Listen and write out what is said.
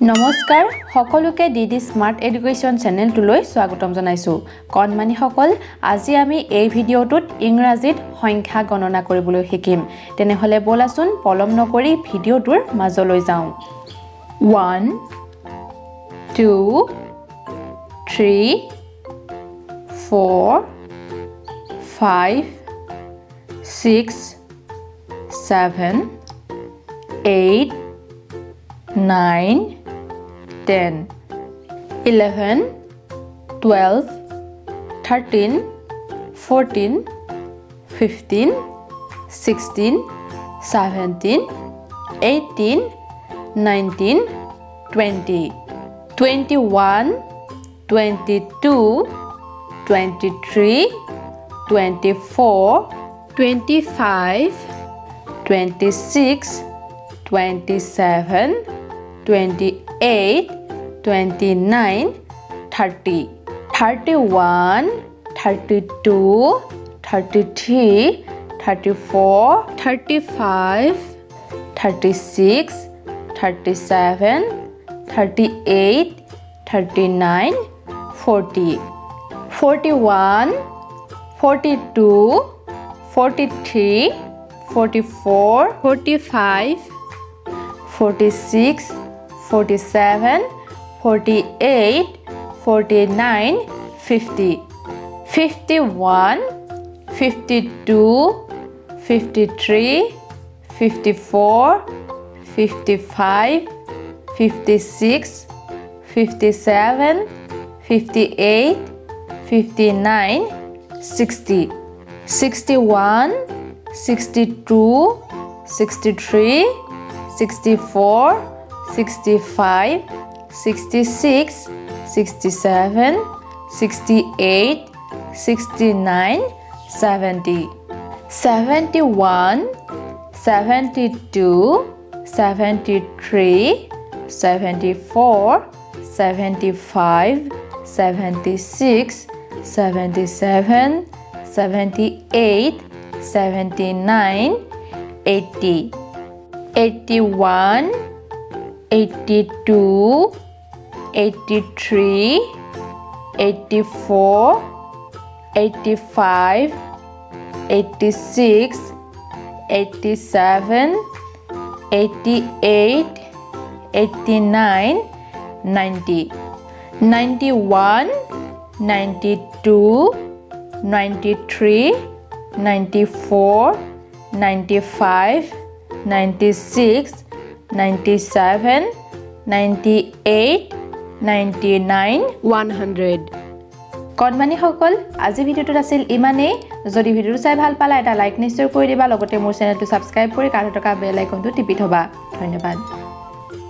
নমস্কাৰ সকলোকে DD smart education চেনেলটোলৈ স্বাগতম জনাইছো কণমানি সকল আজি আমি এই ভিডিঅ'টোত ইংৰাজীত সংখ্যা গণনা কৰিবলৈ শিকিম তেনেহলে বলাচোন পলম নকৰি ভিডিঅ'টোৰ মাজলৈ যাওঁ 1 2 3 4 5 6 7 8 9 10 11 12 13 14 15 16 17 18 19 20 21 22 23 24 25 26 27 28 29 30 31 32 33 34 35 36 37 38 39 40 41 42 43 44 45 46 47 48 49 50 51 52 53 54 55 56 57 58 59 60 61 62 63 64 65 66 67 68 69 70 71 72 73 74 75 76 77 78 79 80 81 82 83 84 85 86 87 88 89 90 91 92 93 94 95 96 97 98 99 100 কণমানি সকল আজি ভিডিঅ'টোত আছিল ইমানেই যদি ভিডিঅ'টো চাই ভাল পালা এটা লাইক নিশ্চয় কৰি দিবা লগতে মোৰ চেনেলটো সাবস্ক্ৰাইব কৰি কাষত থকা বেল আইকনটো টিপি থবা ধন্যবাদ